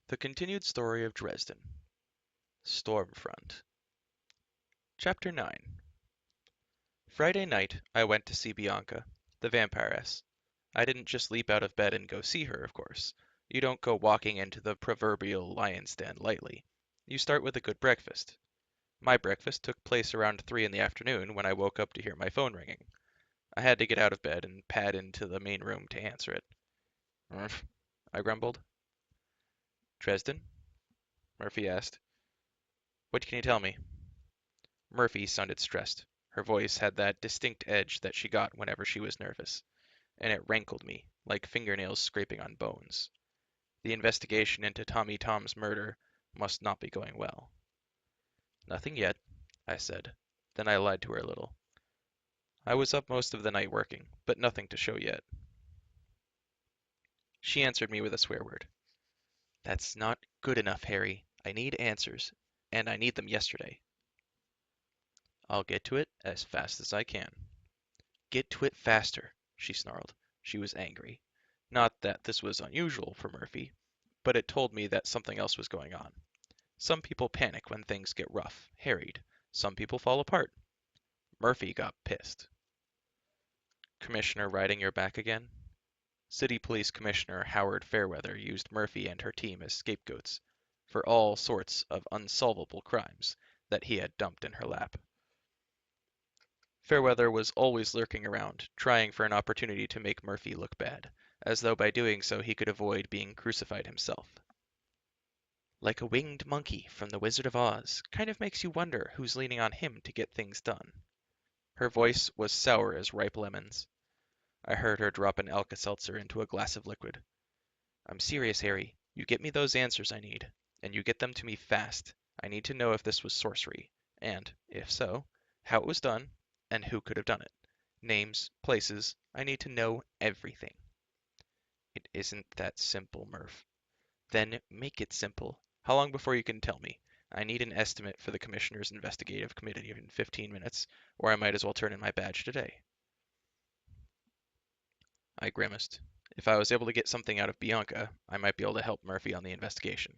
The continued story of Dresden. Storm Front. Chapter 9. Friday night, I went to see Bianca, the vampiress. I didn't just leap out of bed and go see her, of course. You don't go walking into the proverbial lion's den lightly. You start with a good breakfast. My breakfast took place around 3 in the afternoon when I woke up to hear my phone ringing. I had to get out of bed and pad into the main room to answer it. "Murph," I grumbled. "Dresden?" Murphy asked. "What can you tell me?" Murphy sounded stressed. Her voice had that distinct edge that she got whenever she was nervous, and it rankled me, like fingernails scraping on bones. The investigation into Tommy Tom's murder must not be going well. "Nothing yet," I said. Then I lied to her a little. I was up most of the night working, but nothing to show yet. She answered me with a swear word. "That's not good enough, Harry. I need answers, and I need them yesterday." "I'll get to it as fast as I can." "Get to it faster," she snarled. She was angry. Not that this was unusual for Murphy, but it told me that something else was going on. Some people panic when things get rough, harried. Some people fall apart. Murphy got pissed. "Commissioner riding your back again?" City Police Commissioner Howard Fairweather used Murphy and her team as scapegoats for all sorts of unsolvable crimes that he had dumped in her lap. Fairweather was always lurking around, trying for an opportunity to make Murphy look bad, as though by doing so he could avoid being crucified himself. "Like a winged monkey from The Wizard of Oz. Kind of makes you wonder who's leaning on him to get things done." Her voice was sour as ripe lemons. I heard her drop an Alka-Seltzer into a glass of liquid. "I'm serious, Harry. You get me those answers I need, and you get them to me fast. I need to know if this was sorcery, and, if so, how it was done, and who could have done it. Names, places, I need to know everything." "It isn't that simple, Murph." "Then make it simple. How long before you can tell me? I need an estimate for the Commissioner's Investigative Committee in 15 minutes, or I might as well turn in my badge today." I grimaced. If I was able to get something out of Bianca, I might be able to help Murphy on the investigation.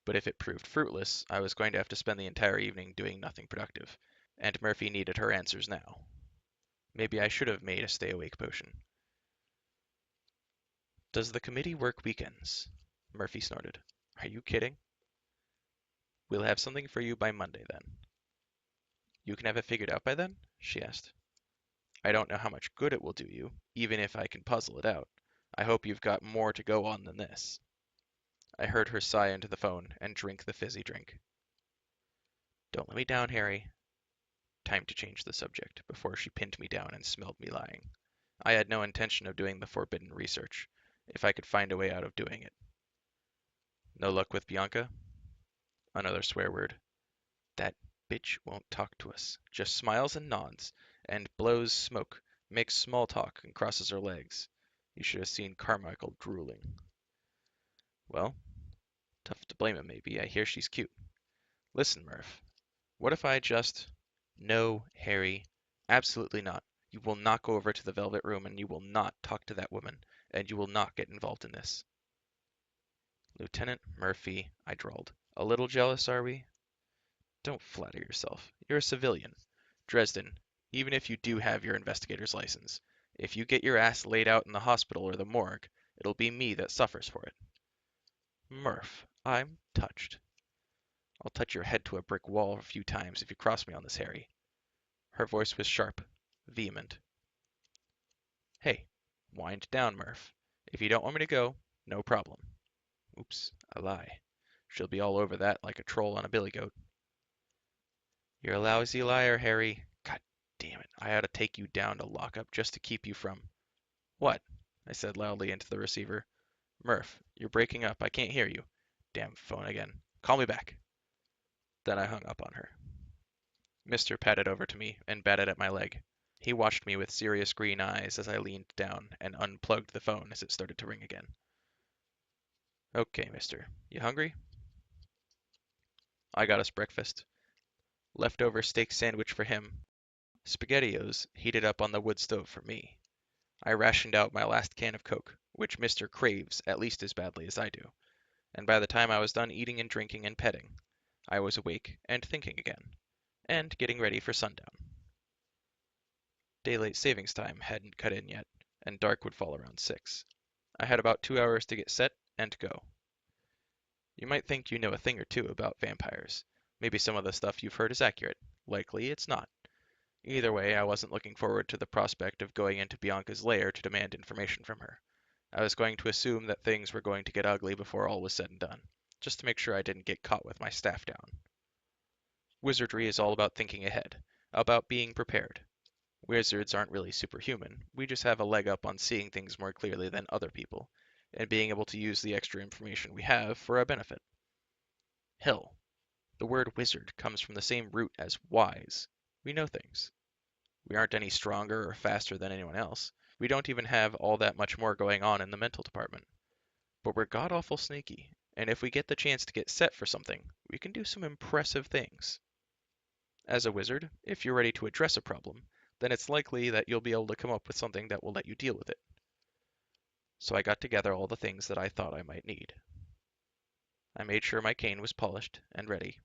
But if it proved fruitless, I was going to have to spend the entire evening doing nothing productive, and Murphy needed her answers now. Maybe I should have made a stay-awake potion. "Does the committee work weekends?" Murphy snorted. "Are you kidding?" "We'll have something for you by Monday, then." "You can have it figured out by then?" she asked. "I don't know how much good it will do you, even if I can puzzle it out. I hope you've got more to go on than this." I heard her sigh into the phone and drink the fizzy drink. "Don't let me down, Harry." Time to change the subject before she pinned me down and smelled me lying. I had no intention of doing the forbidden research, if I could find a way out of doing it. "No luck with Bianca?" Another swear word. "That bitch won't talk to us. Just smiles and nods, and blows smoke, makes small talk, and crosses her legs. You should have seen Carmichael drooling." "Well, tough to blame him maybe. I hear she's cute." "Listen, Murph. What if I just—" "No, Harry. Absolutely not. You will not go over to the Velvet Room, and you will not talk to that woman, and you will not get involved in this." "Lieutenant Murphy," I drawled. "A little jealous, are we?" "Don't flatter yourself. You're a civilian. Dresden, even if you do have your investigator's license, if you get your ass laid out in the hospital or the morgue, it'll be me that suffers for it." "Murph, I'm touched." "I'll touch your head to a brick wall a few times if you cross me on this, Harry." Her voice was sharp, vehement. "Hey, wind down, Murph. If you don't want me to go, no problem." Oops, I lie. She'll be all over that like a troll on a billy goat. "You're a lousy liar, Harry. God damn it, I ought to take you down to lockup just to keep you from—" "What?" I said loudly into the receiver. "Murph, you're breaking up. I can't hear you." Damn phone again. "Call me back." Then I hung up on her. Mister padded over to me and batted at my leg. He watched me with serious green eyes as I leaned down and unplugged the phone as it started to ring again. "Okay, mister. You hungry?" I got us breakfast. Leftover steak sandwich for him. SpaghettiOs heated up on the wood stove for me. I rationed out my last can of Coke, which Mister craves at least as badly as I do. and by the time I was done eating and drinking and petting, I was awake and thinking again, and getting ready for sundown. Daylight savings time hadn't cut in yet, and dark would fall around 6. I had about 2 hours to get set and go. You might think you know a thing or two about vampires. Maybe some of the stuff you've heard is accurate. Likely it's not. Either way, I wasn't looking forward to the prospect of going into Bianca's lair to demand information from her. I was going to assume that things were going to get ugly before all was said and done, just to make sure I didn't get caught with my staff down. Wizardry is all about thinking ahead, about being prepared. Wizards aren't really superhuman, we just have a leg up on seeing things more clearly than other people, and being able to use the extra information we have for our benefit. Hell, the word wizard comes from the same root as wise. We know things. We aren't any stronger or faster than anyone else. We don't even have all that much more going on in the mental department. But we're god-awful sneaky, and if we get the chance to get set for something, we can do some impressive things. As a wizard, if you're ready to address a problem, then it's likely that you'll be able to come up with something that will let you deal with it. So I got together all the things that I thought I might need. I made sure my cane was polished and ready.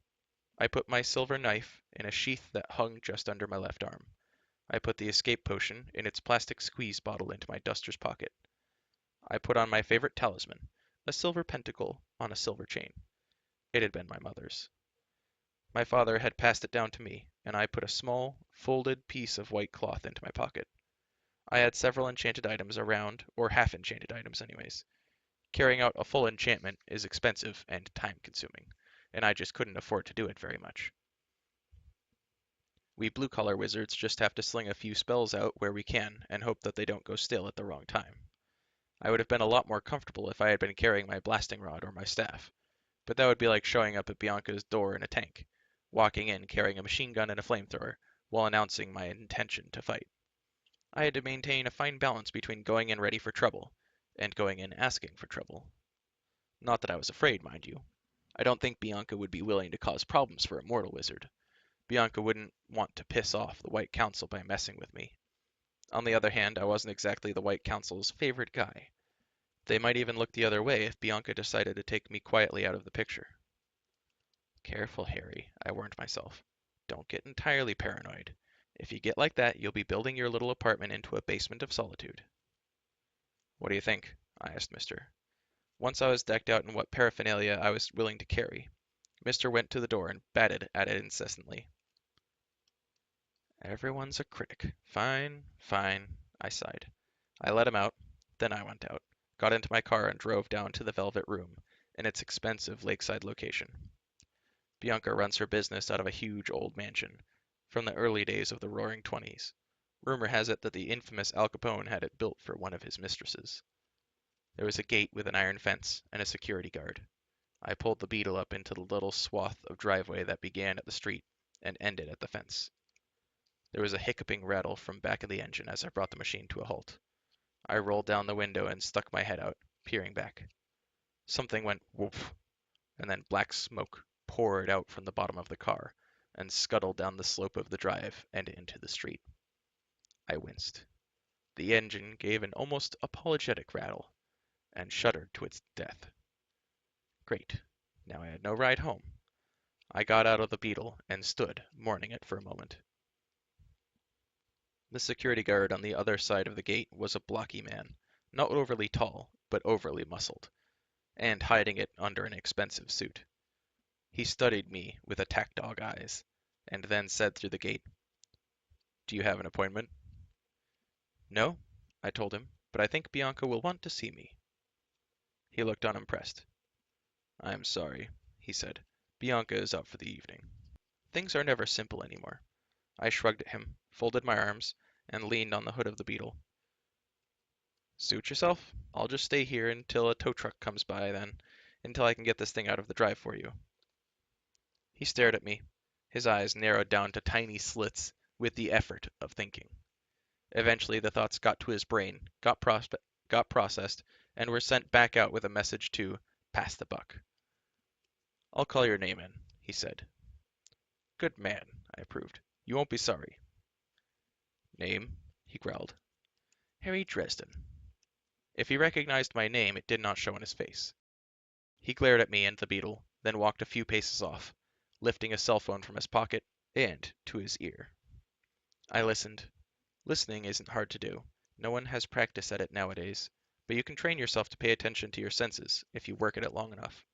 I put my silver knife in a sheath that hung just under my left arm. I put the escape potion in its plastic squeeze bottle into my duster's pocket. I put on my favorite talisman, a silver pentacle on a silver chain. It had been my mother's. My father had passed it down to me, and I put a small, folded piece of white cloth into my pocket. I had several enchanted items around, or half-enchanted items anyways. Carrying out a full enchantment is expensive and time-consuming, and I just couldn't afford to do it very much. We blue-collar wizards just have to sling a few spells out where we can and hope that they don't go stale at the wrong time. I would have been a lot more comfortable if I had been carrying my blasting rod or my staff, but that would be like showing up at Bianca's door in a tank, walking in carrying a machine gun and a flamethrower, while announcing my intention to fight. I had to maintain a fine balance between going in ready for trouble and going in asking for trouble. Not that I was afraid, mind you. I don't think Bianca would be willing to cause problems for a mortal wizard. Bianca wouldn't want to piss off the White Council by messing with me. On the other hand, I wasn't exactly the White Council's favorite guy. They might even look the other way if Bianca decided to take me quietly out of the picture. Careful, Harry, I warned myself. Don't get entirely paranoid. If you get like that, you'll be building your little apartment into a basement of solitude. What do you think? I asked Mr. Once I was decked out in what paraphernalia I was willing to carry, Mr. went to the door and batted at it incessantly. Everyone's a critic. Fine, fine, I sighed. I let him out, then I went out, got into my car and drove down to the Velvet Room, in its expensive lakeside location. Bianca runs her business out of a huge old mansion, from the early days of the Roaring Twenties. Rumor has it that the infamous Al Capone had it built for one of his mistresses. There was a gate with an iron fence and a security guard. I pulled the Beetle up into the little swath of driveway that began at the street and ended at the fence. There was a hiccuping rattle from back of the engine as I brought the machine to a halt. I rolled down the window and stuck my head out, peering back. Something went woof, and then black smoke poured out from the bottom of the car and scuttled down the slope of the drive and into the street. I winced. The engine gave an almost apologetic rattle and shuddered to its death. Great. Now I had no ride home. I got out of the Beetle and stood, mourning it for a moment. The security guard on the other side of the gate was a blocky man, not overly tall, but overly muscled, and hiding it under an expensive suit. He studied me with attack dog eyes, and then said through the gate, "Do you have an appointment?" "No," I told him, "but I think Bianca will want to see me." He looked unimpressed. "I am sorry," he said. "Bianca is out for the evening." Things are never simple anymore. I shrugged at him, folded my arms, and leaned on the hood of the Beetle. "Suit yourself. I'll just stay here until a tow truck comes by then, until I can get this thing out of the drive for you." He stared at me. His eyes narrowed down to tiny slits with the effort of thinking. Eventually the thoughts got to his brain, got processed, and were sent back out with a message to pass the buck. "I'll call your name in," he said. "Good man," I approved. "You won't be sorry." "Name?" he growled. "Harry Dresden." If he recognized my name, it did not show on his face. He glared at me and the beetle, then walked a few paces off, lifting a cell phone from his pocket and to his ear. I listened. Listening isn't hard to do. No one has practice at it nowadays, but you can train yourself to pay attention to your senses if you work at it long enough.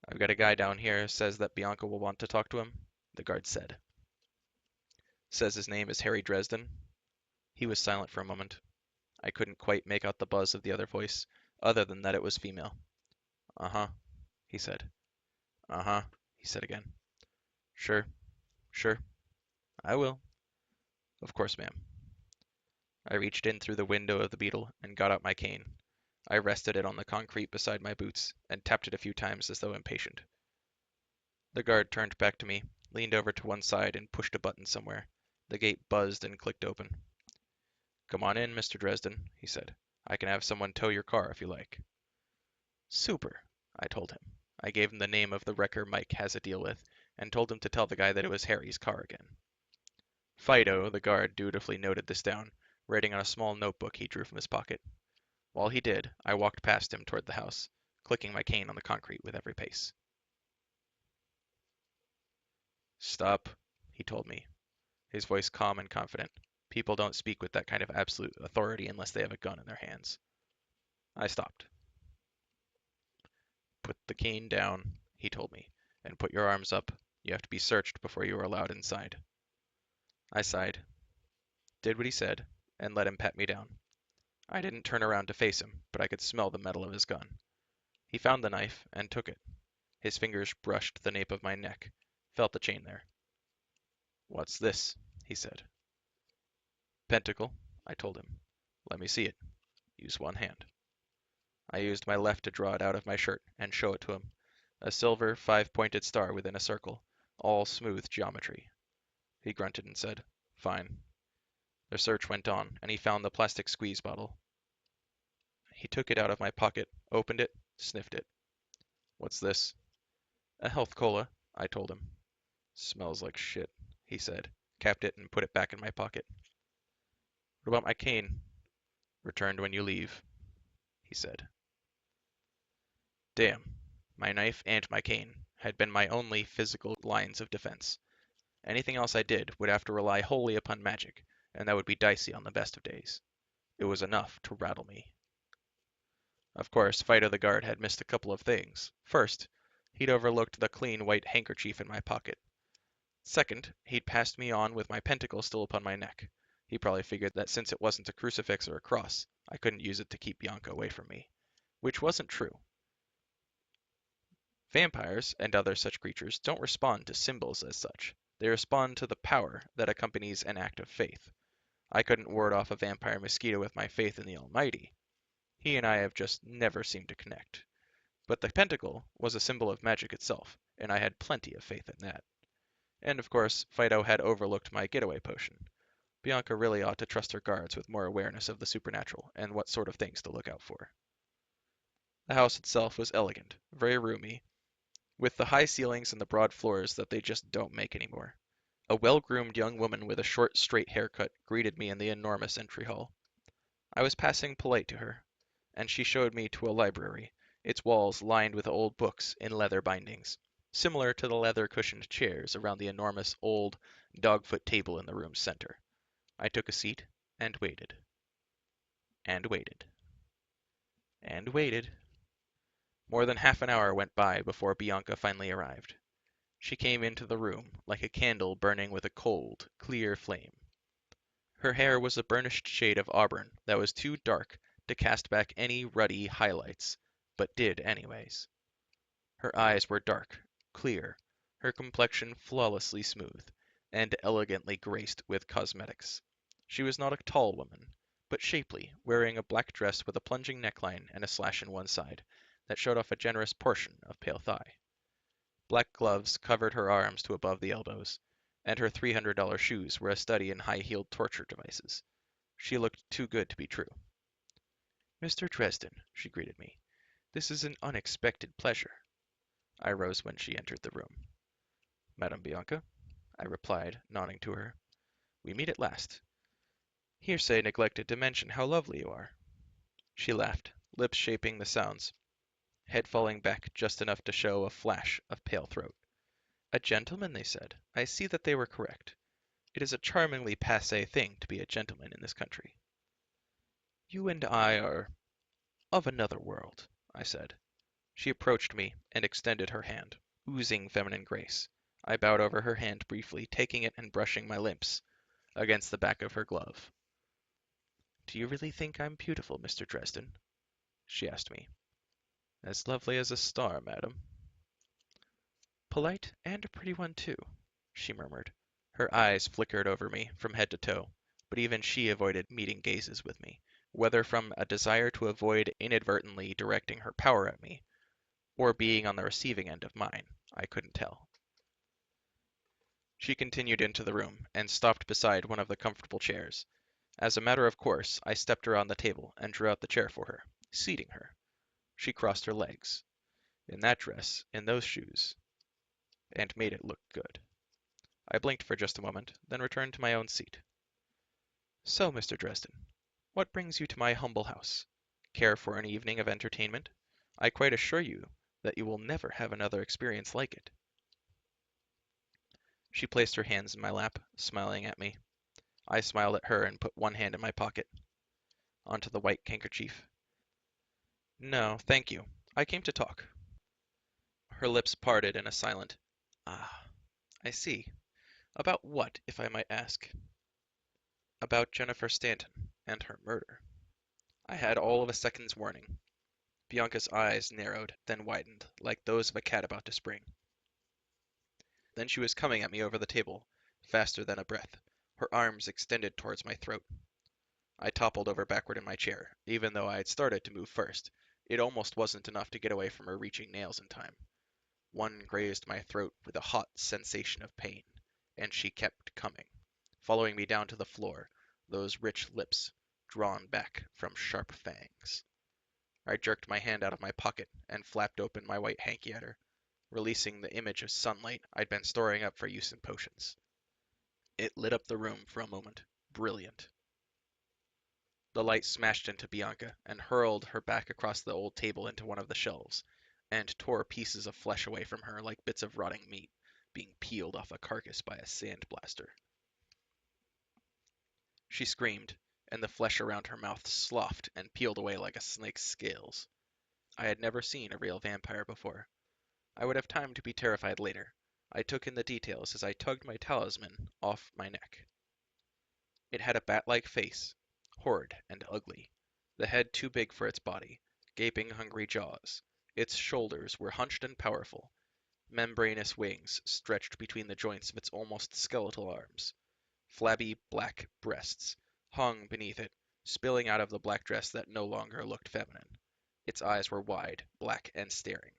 I've got a guy down here says that Bianca will want to talk to him, the guard said. Says his name is Harry Dresden. He was silent for a moment. I couldn't quite make out the buzz of the other voice, other than that it was female. Uh-huh, he said. Uh-huh, he said again. Sure, sure, I will. Of course, ma'am. I reached in through the window of the beetle and got out my cane. I rested it on the concrete beside my boots and tapped it a few times as though impatient. The guard turned back to me, leaned over to one side, and pushed a button somewhere. The gate buzzed and clicked open. Come on in, Mr. Dresden, he said. I can have someone tow your car if you like. Super, I told him. I gave him the name of the wrecker Mike has a deal with, and told him to tell the guy that it was Harry's car again. Fido, the guard, dutifully noted this down, writing on a small notebook he drew from his pocket. While he did, I walked past him toward the house, clicking my cane on the concrete with every pace. Stop, he told me, his voice calm and confident. People don't speak with that kind of absolute authority unless they have a gun in their hands. I stopped. Put the cane down, he told me, and put your arms up. You have to be searched before you are allowed inside. I sighed, did what he said, and let him pat me down. I didn't turn around to face him, but I could smell the metal of his gun. He found the knife and took it. His fingers brushed the nape of my neck, felt the chain there. What's this? He said. Pentacle, I told him. Let me see it. Use one hand. I used my left to draw it out of my shirt and show it to him. A silver, five-pointed star within a circle, all smooth geometry. He grunted and said, Fine. The search went on, and he found the plastic squeeze bottle. He took it out of my pocket, opened it, sniffed it. What's this? A health cola, I told him. Smells like shit, he said, capped it and put it back in my pocket. What about my cane? Returned when you leave, he said. Damn, my knife and my cane had been my only physical lines of defense. Anything else I did would have to rely wholly upon magic, and that would be dicey on the best of days. It was enough to rattle me. Of course, Fido the guard had missed a couple of things. First, he'd overlooked the clean white handkerchief in my pocket. Second, he'd passed me on with my pentacle still upon my neck. He probably figured that since it wasn't a crucifix or a cross, I couldn't use it to keep Bianca away from me. Which wasn't true. Vampires, and other such creatures, don't respond to symbols as such. They respond to the power that accompanies an act of faith. I couldn't ward off a vampire mosquito with my faith in the Almighty. He and I have just never seemed to connect. But the pentacle was a symbol of magic itself, and I had plenty of faith in that. And of course, Fido had overlooked my getaway potion. Bianca really ought to trust her guards with more awareness of the supernatural and what sort of things to look out for. The house itself was elegant, very roomy, with the high ceilings and the broad floors that they just don't make anymore. A well-groomed young woman with a short, straight haircut greeted me in the enormous entry hall. I was passing polite to her, and she showed me to a library, its walls lined with old books in leather bindings, similar to the leather-cushioned chairs around the enormous old dog-foot table in the room's center. I took a seat and waited. And waited. And waited. More than half an hour went by before Bianca finally arrived. She came into the room like a candle burning with a cold, clear flame. Her hair was a burnished shade of auburn that was too dark to cast back any ruddy highlights, but did anyways. Her eyes were dark, clear, her complexion flawlessly smooth, and elegantly graced with cosmetics. She was not a tall woman, but shapely, wearing a black dress with a plunging neckline and a slash in one side that showed off a generous portion of pale thigh. Black gloves covered her arms to above the elbows, and her $300 shoes were a study in high-heeled torture devices. She looked too good to be true. Mr. Dresden, she greeted me. This is an unexpected pleasure. I rose when she entered the room. Madame Bianca, I replied, nodding to her. We meet at last. Hearsay neglected to mention how lovely you are. She laughed, lips shaping the sounds. head falling back just enough to show a flash of pale throat. A gentleman, they said. I see that they were correct. It is a charmingly passé thing to be a gentleman in this country. You and I are of another world, I said. She approached me and extended her hand, oozing feminine grace. I bowed over her hand briefly, taking it and brushing my lips against the back of her glove. Do you really think I'm beautiful, Mr. Dresden? She asked me. As lovely as a star, madam. Polite and a pretty one, too, she murmured. Her eyes flickered over me from head to toe, but even she avoided meeting gazes with me, whether from a desire to avoid inadvertently directing her power at me, or being on the receiving end of mine. I couldn't tell. She continued into the room, and stopped beside one of the comfortable chairs. As a matter of course, I stepped around the table and drew out the chair for her, seating her. She crossed her legs, in that dress, in those shoes, and made it look good. I blinked for just a moment, then returned to my own seat. So, Mr. Dresden, what brings you to my humble house? Care for an evening of entertainment? I quite assure you that you will never have another experience like it. She placed her hands in my lap, smiling at me. I smiled at her and put one hand in my pocket, onto the white handkerchief. No, thank you. I came to talk. Her lips parted in a silent, ah, I see. About what, if I might ask? About Jennifer Stanton and her murder. I had all of a second's warning. Bianca's eyes narrowed, then widened, like those of a cat about to spring. Then she was coming at me over the table, faster than a breath, her arms extended towards my throat. I toppled over backward in my chair, even though I had started to move first. It almost wasn't enough to get away from her reaching nails in time. One grazed my throat with a hot sensation of pain, and she kept coming, following me down to the floor, those rich lips drawn back from sharp fangs. I jerked my hand out of my pocket and flapped open my white hanky at her, releasing the image of sunlight I'd been storing up for use in potions. It lit up the room for a moment, brilliant. The light smashed into Bianca and hurled her back across the old table into one of the shelves, and tore pieces of flesh away from her like bits of rotting meat being peeled off a carcass by a sandblaster. She screamed, and the flesh around her mouth sloughed and peeled away like a snake's scales. I had never seen a real vampire before. I would have time to be terrified later. I took in the details as I tugged my talisman off my neck. It had a bat-like face, horrid and ugly, the head too big for its body, gaping hungry jaws. Its shoulders were hunched and powerful, membranous wings stretched between the joints of its almost skeletal arms. Flabby black breasts hung beneath it, spilling out of the black dress that no longer looked feminine. Its eyes were wide, black, and staring,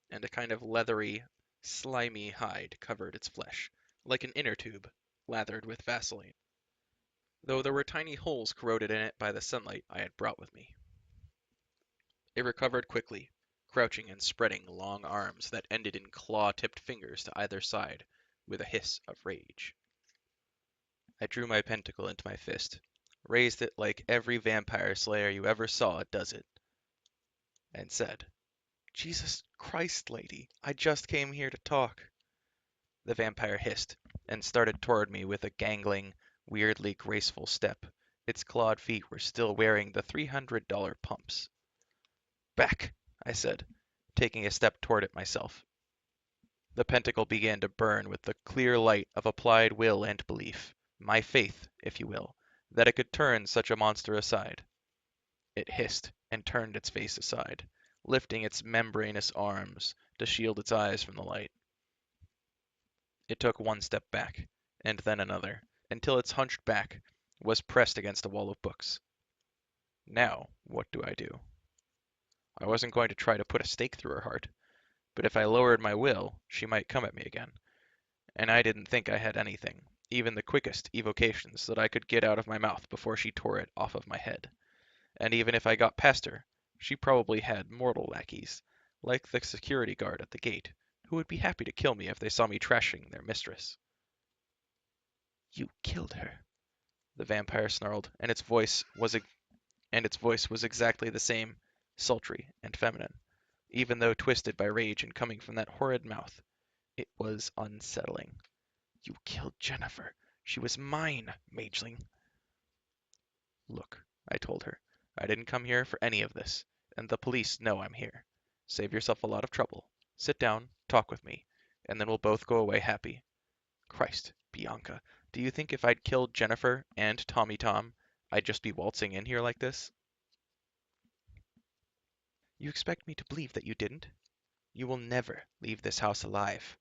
and a kind of leathery, slimy hide covered its flesh, like an inner tube, lathered with Vaseline, though there were tiny holes corroded in it by the sunlight I had brought with me. It recovered quickly, crouching and spreading long arms that ended in claw-tipped fingers to either side, with a hiss of rage. I drew my pentacle into my fist, raised it like every vampire slayer you ever saw does it, and said, Jesus Christ, lady, I just came here to talk. The vampire hissed, and started toward me with a gangling, weirdly graceful step. Its clawed feet were still wearing the $300 pumps. Back, I said, taking a step toward it myself. The pentacle began to burn with the clear light of applied will and belief, my faith, if you will, that it could turn such a monster aside. It hissed and turned its face aside, lifting its membranous arms to shield its eyes from the light. It took one step back, and then another, until its hunched back was pressed against a wall of books. Now, what do I do? I wasn't going to try to put a stake through her heart, but if I lowered my will, she might come at me again, and I didn't think I had anything, even the quickest evocations that I could get out of my mouth before she tore it off of my head. And even if I got past her, she probably had mortal lackeys, like the security guard at the gate, who would be happy to kill me if they saw me trashing their mistress. You killed her, the vampire snarled, and its voice was exactly the same, sultry and feminine. even though twisted by rage and coming from that horrid mouth. It was unsettling. You killed Jennifer. She was mine, Mageling. Look, I told her, I didn't come here for any of this, and the police know I'm here. Save yourself a lot of trouble. Sit down, talk with me, and then we'll both go away happy. Christ, Bianca, do you think if I'd killed Jennifer and Tommy Tom, I'd just be waltzing in here like this? You expect me to believe that you didn't? You will never leave this house alive.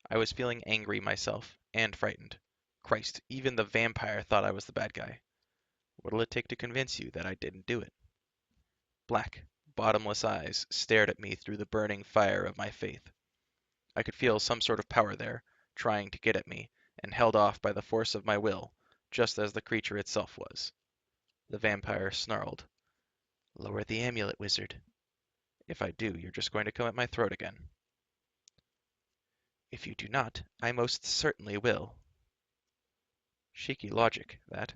I was feeling angry myself, and frightened. Christ, even the vampire thought I was the bad guy. What'll it take to convince you that I didn't do it? Black, bottomless eyes stared at me through the burning fire of my faith. I could feel some sort of power there, trying to get at me, and held off by the force of my will, just as the creature itself was. The vampire snarled. Lower the amulet, wizard. If I do, you're just going to come at my throat again. If you do not, I most certainly will. Cheeky logic, that.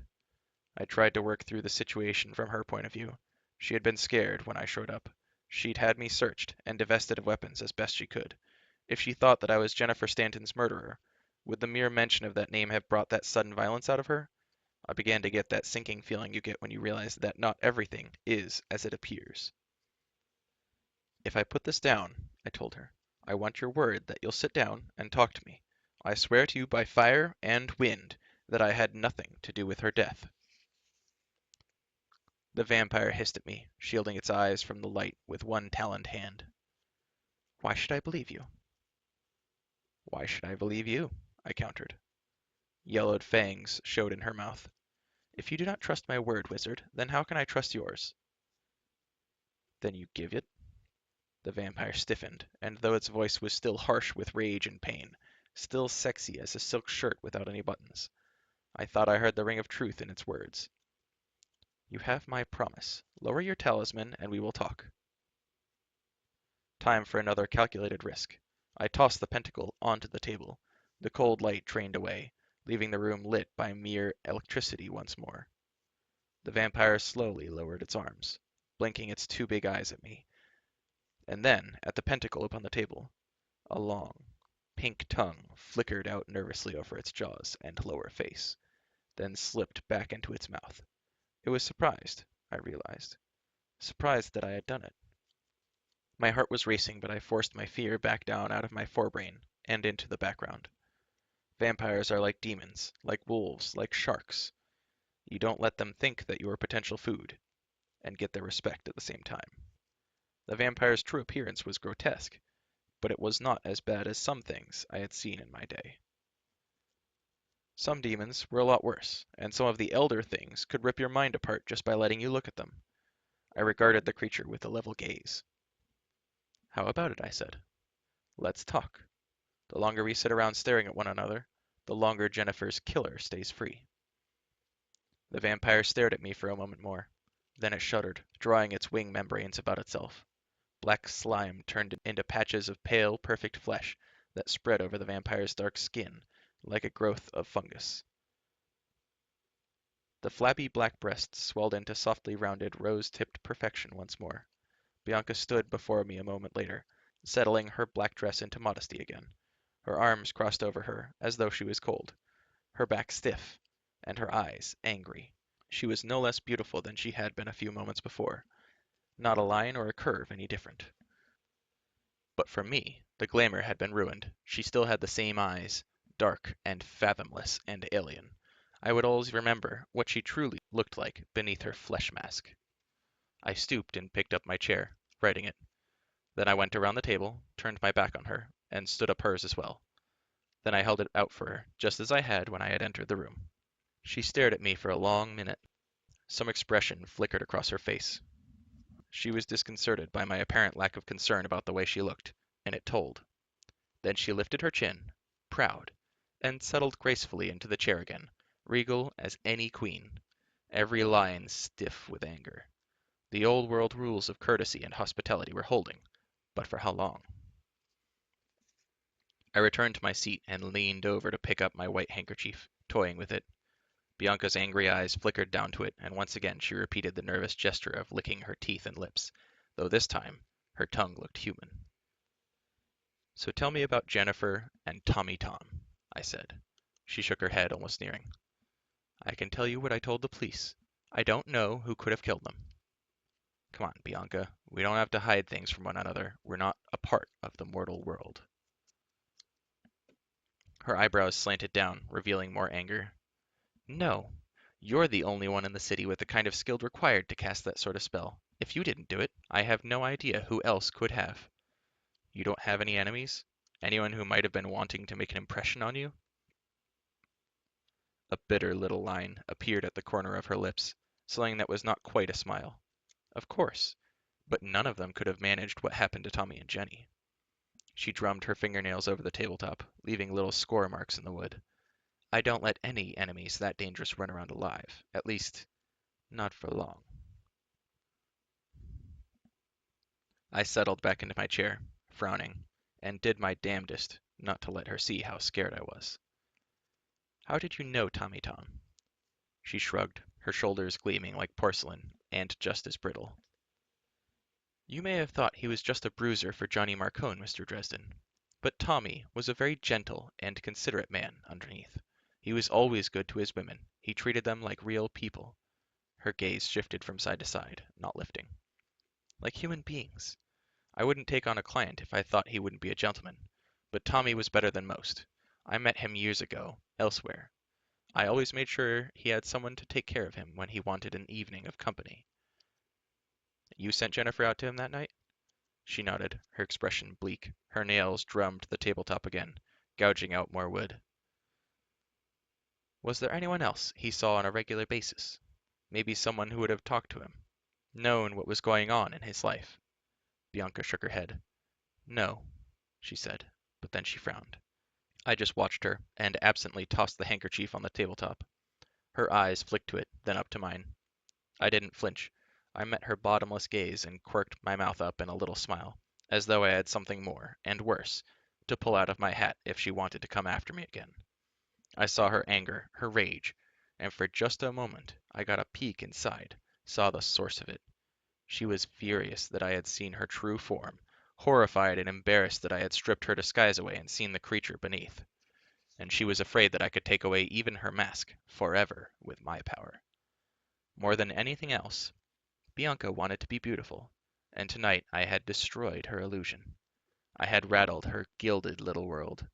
I tried to work through the situation from her point of view. She had been scared when I showed up. She'd had me searched and divested of weapons as best she could. If she thought that I was Jennifer Stanton's murderer, would the mere mention of that name have brought that sudden violence out of her? I began to get that sinking feeling you get when you realize that not everything is as it appears. If I put this down, I told her, I want your word that you'll sit down and talk to me. I swear to you by fire and wind that I had nothing to do with her death. The vampire hissed at me, shielding its eyes from the light with one taloned hand. Why should I believe you? Why should I believe you? I countered. Yellowed fangs showed in her mouth. If you do not trust my word, wizard, then how can I trust yours? Then you give it? The vampire stiffened, and though its voice was still harsh with rage and pain, still sexy as a silk shirt without any buttons, I thought I heard the ring of truth in its words. You have my promise. Lower your talisman and we will talk. Time for another calculated risk. I tossed the pentacle onto the table. The cold light drained away, leaving the room lit by mere electricity once more. The vampire slowly lowered its arms, blinking its two big eyes at me, and then at the pentacle upon the table. A long, pink tongue flickered out nervously over its jaws and lower face, then slipped back into its mouth. It was surprised, I realized. Surprised that I had done it. My heart was racing, but I forced my fear back down out of my forebrain and into the background. Vampires are like demons, like wolves, like sharks. You don't let them think that you are potential food, and get their respect at the same time. The vampire's true appearance was grotesque, but it was not as bad as some things I had seen in my day. Some demons were a lot worse, and some of the elder things could rip your mind apart just by letting you look at them. I regarded the creature with a level gaze. How about it, I said. Let's talk. The longer we sit around staring at one another, the longer Jennifer's killer stays free. The vampire stared at me for a moment more. Then it shuddered, drawing its wing membranes about itself. Black slime turned into patches of pale, perfect flesh that spread over the vampire's dark skin like a growth of fungus. The flabby black breasts swelled into softly rounded, rose-tipped perfection once more. Bianca stood before me a moment later, settling her black dress into modesty again. Her arms crossed over her, as though she was cold, her back stiff, and her eyes angry. She was no less beautiful than she had been a few moments before, not a line or a curve any different. But for me, the glamour had been ruined. She still had the same eyes, dark and fathomless and alien. I would always remember what she truly looked like beneath her flesh mask. I stooped and picked up my chair, writing it. Then I went around the table, turned my back on her, and stood up hers as well. Then I held it out for her, just as I had when I had entered the room. She stared at me for a long minute. Some expression flickered across her face. She was disconcerted by my apparent lack of concern about the way she looked, and it told. Then she lifted her chin, proud, and settled gracefully into the chair again, regal as any queen, every line stiff with anger. The old world rules of courtesy and hospitality were holding, but for how long? I returned to my seat and leaned over to pick up my white handkerchief, toying with it. Bianca's angry eyes flickered down to it, and once again she repeated the nervous gesture of licking her teeth and lips, though this time Her tongue looked human. So tell me about Jennifer and Tommy Tom, I said. She shook her head, almost sneering. I can tell you what I told the police. I don't know who could have killed them. Come on, Bianca. We don't have to hide things from one another. We're not a part of the mortal world. Her eyebrows slanted down, revealing more anger. No. You're the only one in the city with the kind of skill required to cast that sort of spell. If you didn't do it, I have no idea who else could have. You don't have any enemies? Anyone who might have been wanting to make an impression on you? A bitter little line appeared at the corner of her lips, something that was not quite a smile. Of course, but none of them could have managed what happened to Tommy and Jenny. She drummed her fingernails over the tabletop, leaving little score marks in the wood. I don't let any enemies that dangerous run around alive. At least, not for long. I settled back into my chair, frowning, and did my damnedest not to let her see how scared I was. How did you know Tommy Tom? She shrugged, her shoulders gleaming like porcelain, and just as brittle. You may have thought he was just a bruiser for Johnny Marcone, Mr. Dresden. But Tommy was a very gentle and considerate man underneath. He was always good to his women. He treated them like real people. Her gaze shifted from side to side, not lifting. Like human beings. I wouldn't take on a client if I thought he wouldn't be a gentleman. But Tommy was better than most. I met him years ago, elsewhere. I always made sure he had someone to take care of him when he wanted an evening of company. You sent Jennifer out to him that night? She nodded, her expression bleak. Her nails drummed the tabletop again, gouging out more wood. Was there anyone else he saw on a regular basis? Maybe someone who would have talked to him, known what was going on in his life? Bianca shook her head. No, she said, but then she frowned. I just watched her, and absently tossed the handkerchief on the tabletop. Her eyes flicked to it, then up to mine. I didn't flinch. I met her bottomless gaze and quirked my mouth up in a little smile, as though I had something more, and worse, to pull out of my hat if she wanted to come after me again. I saw her anger, her rage, and for just a moment I got a peek inside, saw the source of it. She was furious that I had seen her true form, horrified and embarrassed that I had stripped her disguise away and seen the creature beneath. And she was afraid that I could take away even her mask, forever, with my power. More than anything else, Bianca wanted to be beautiful, and tonight I had destroyed her illusion. I had rattled her gilded little world.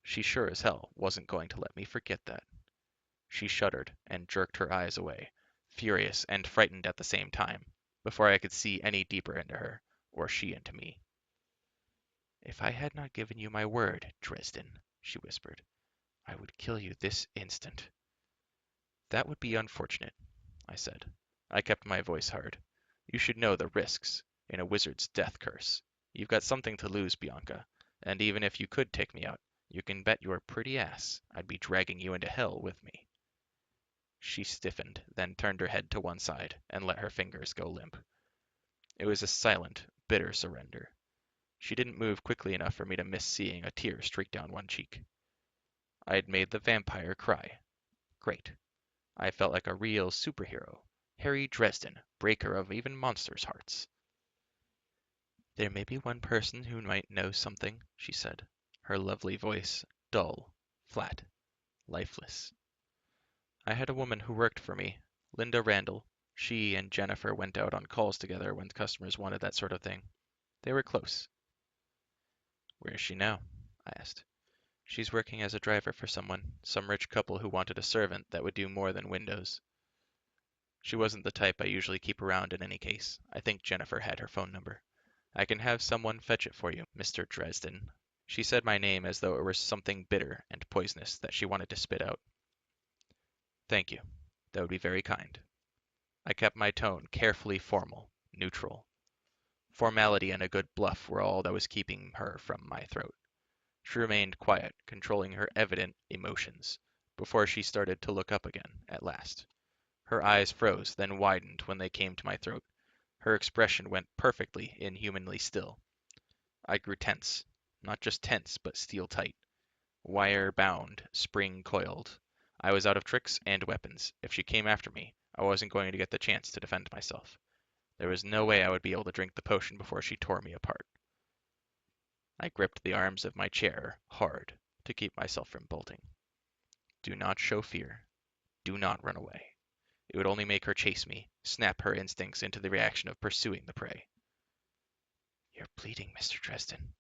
She sure as hell wasn't going to let me forget that. She shuddered and jerked her eyes away, furious and frightened at the same time, before I could see any deeper into her, or she into me. If I had not given you my word, Dresden, she whispered, I would kill you this instant. That would be unfortunate, I said. I kept my voice hard. You should know the risks in a wizard's death curse. You've got something to lose, Bianca, and even if you could take me out, you can bet your pretty ass I'd be dragging you into hell with me. She stiffened, then turned her head to one side and let her fingers go limp. It was a silent, bitter surrender. She didn't move quickly enough for me to miss seeing a tear streak down one cheek. I had made the vampire cry. Great. I felt like a real superhero. Harry Dresden, breaker of even monsters' hearts. There may be one person who might know something, she said, her lovely voice dull, flat, lifeless. I had a woman who worked for me, Linda Randall. She and Jennifer went out on calls together when customers wanted that sort of thing. They were close. Where is she now? I asked. She's working as a driver for someone, some rich couple who wanted a servant that would do more than windows. She wasn't the type I usually keep around in any case. I think Jennifer had her phone number. I can have someone fetch it for you, Mr. Dresden. She said my name as though it were something bitter and poisonous that she wanted to spit out. Thank you. That would be very kind. I kept my tone carefully formal, neutral. Formality and a good bluff were all that was keeping her from my throat. She remained quiet, controlling her evident emotions, before she started to look up again, at last. Her eyes froze, then widened when they came to my throat. Her expression went perfectly, inhumanly still. I grew tense. Not just tense, but steel tight. Wire bound, spring coiled. I was out of tricks and weapons. If she came after me, I wasn't going to get the chance to defend myself. There was no way I would be able to drink the potion before she tore me apart. I gripped the arms of my chair hard to keep myself from bolting. Do not show fear. Do not run away. It would only make her chase me, snap her instincts into the reaction of pursuing the prey. You're bleeding, Mr. Dresden,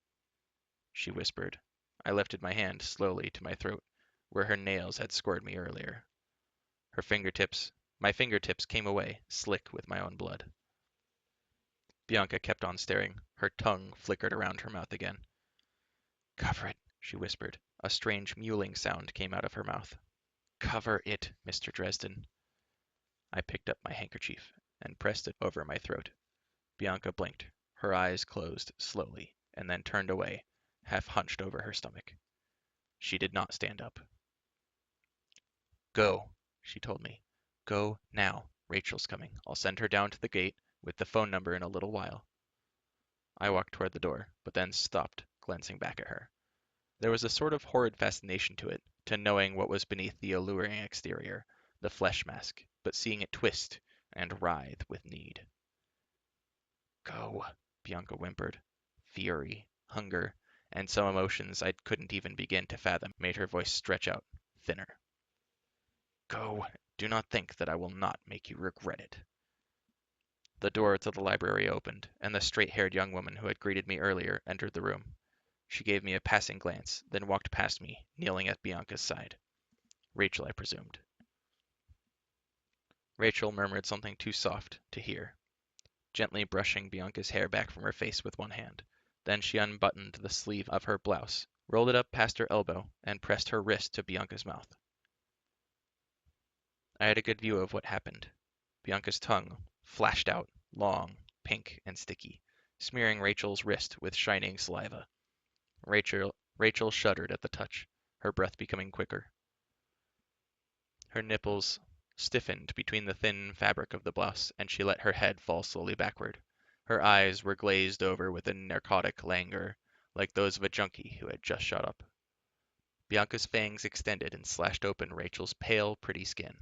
she whispered. I lifted my hand slowly to my throat, where her nails had scored me earlier. My fingertips came away, slick with my own blood. Bianca kept on staring. Her tongue flickered around her mouth again. Cover it, she whispered. A strange mewling sound came out of her mouth. Cover it, Mr. Dresden. I picked up my handkerchief and pressed it over my throat. Bianca blinked. Her eyes closed slowly, and then turned away, half hunched over her stomach. She did not stand up. Go, she told me. Go now. Rachel's coming. I'll send her down to the gate with the phone number in a little while. I walked toward the door, but then stopped, glancing back at her. There was a sort of horrid fascination to it, to knowing what was beneath the alluring exterior, the flesh mask, but seeing it twist and writhe with need. Go, Bianca whimpered. Fury, hunger, and some emotions I couldn't even begin to fathom made her voice stretch out, thinner. Go. Do not think that I will not make you regret it. The door to the library opened, and the straight-haired young woman who had greeted me earlier entered the room. She gave me a passing glance, then walked past me, kneeling at Bianca's side. Rachel, I presumed. Rachel murmured something too soft to hear, gently brushing Bianca's hair back from her face with one hand. Then she unbuttoned the sleeve of her blouse, rolled it up past her elbow, and pressed her wrist to Bianca's mouth. I had a good view of what happened. Bianca's tongue flashed out, long, pink, and sticky, smearing Rachel's wrist with shining saliva. Rachel shuddered at the touch, her breath becoming quicker. Her nipples stiffened between the thin fabric of the blouse, and she let her head fall slowly backward. Her eyes were glazed over with a narcotic languor, like those of a junkie who had just shot up. Bianca's fangs extended and slashed open Rachel's pale, pretty skin.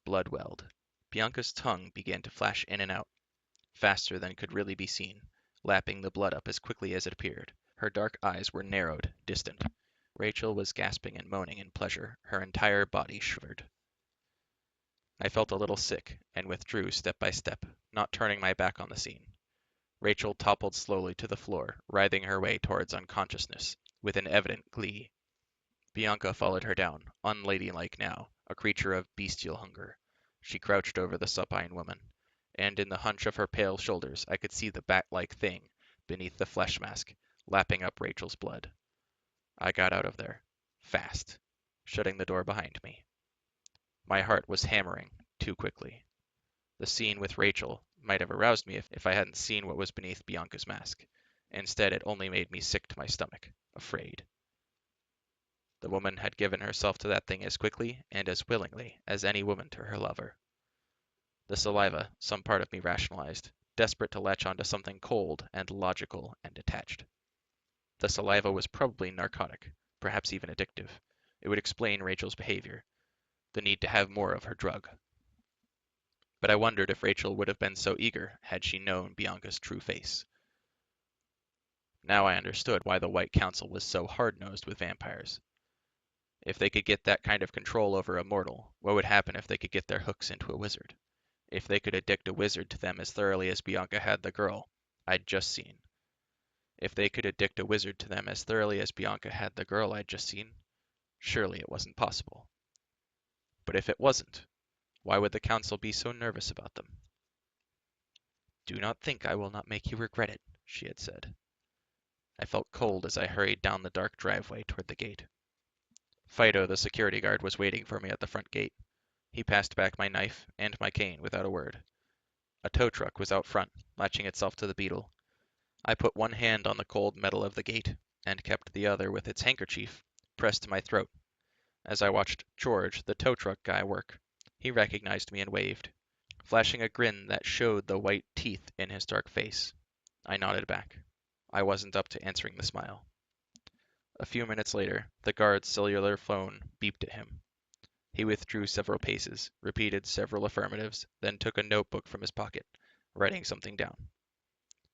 Blood welled. Bianca's tongue began to flash in and out, faster than could really be seen, lapping the blood up as quickly as it appeared. Her dark eyes were narrowed, distant. Rachel was gasping and moaning in pleasure, her entire body shivered. I felt a little sick, and withdrew step by step, not turning my back on the scene. Rachel toppled slowly to the floor, writhing her way towards unconsciousness, with an evident glee. Bianca followed her down, unladylike now, a creature of bestial hunger. She crouched over the supine woman, and in the hunch of her pale shoulders I could see the bat-like thing beneath the flesh mask, lapping up Rachel's blood. I got out of there, fast, shutting the door behind me. My heart was hammering too quickly. The scene with Rachel might have aroused me if I hadn't seen what was beneath Bianca's mask. Instead, it only made me sick to my stomach, afraid. The woman had given herself to that thing as quickly and as willingly as any woman to her lover. The saliva, some part of me rationalized, desperate to latch onto something cold and logical and detached. The saliva was probably narcotic, perhaps even addictive. It would explain Rachel's behavior, the need to have more of her drug. But I wondered if Rachel would have been so eager had she known Bianca's true face. Now I understood why the White Council was so hard-nosed with vampires. If they could get that kind of control over a mortal, what would happen if they could get their hooks into a wizard? If they could addict a wizard to them as thoroughly as Bianca had the girl I'd just seen. If they could addict a wizard to them as thoroughly as Bianca had the girl I'd just seen, surely it wasn't possible. But if it wasn't, why would the council be so nervous about them? Do not think I will not make you regret it, she had said. I felt cold as I hurried down the dark driveway toward the gate. Fido, the security guard, was waiting for me at the front gate. He passed back my knife and my cane without a word. A tow truck was out front, latching itself to the beetle. I put one hand on the cold metal of the gate, and kept the other with its handkerchief pressed to my throat, as I watched George, the tow truck guy, work. He recognized me and waved, flashing a grin that showed the white teeth in his dark face. I nodded back. I wasn't up to answering the smile. A few minutes later, the guard's cellular phone beeped at him. He withdrew several paces, repeated several affirmatives, then took a notebook from his pocket. writing something down.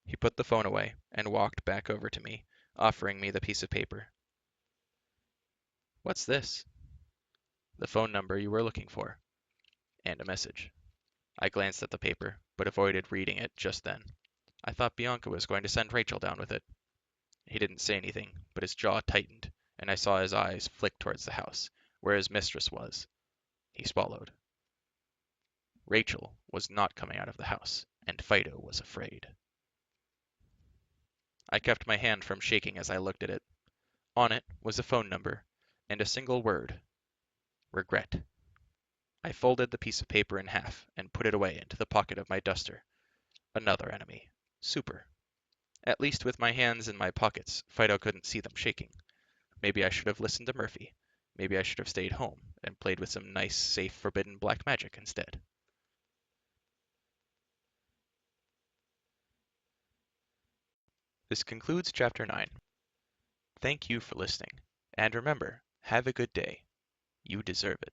He put the phone away and walked back over to me, offering me the piece of paper. What's this? The phone number you were looking for, and a message. I glanced at the paper, but avoided reading it just then. I thought Bianca was going to send Rachel down with it. He didn't say anything, but his jaw tightened, and I saw his eyes flick towards the house, where his mistress was. He swallowed. Rachel was not coming out of the house, and Fido was afraid. I kept my hand from shaking as I looked at it. On it was a phone number, and a single word: regret. I folded the piece of paper in half and put it away into the pocket of my duster. Another enemy. Super. At least with my hands in my pockets, Fido couldn't see them shaking. Maybe I should have listened to Murphy. Maybe I should have stayed home and played with some nice, safe, forbidden black magic instead. This concludes Chapter 9. Thank you for listening. And remember, have a good day. You deserve it.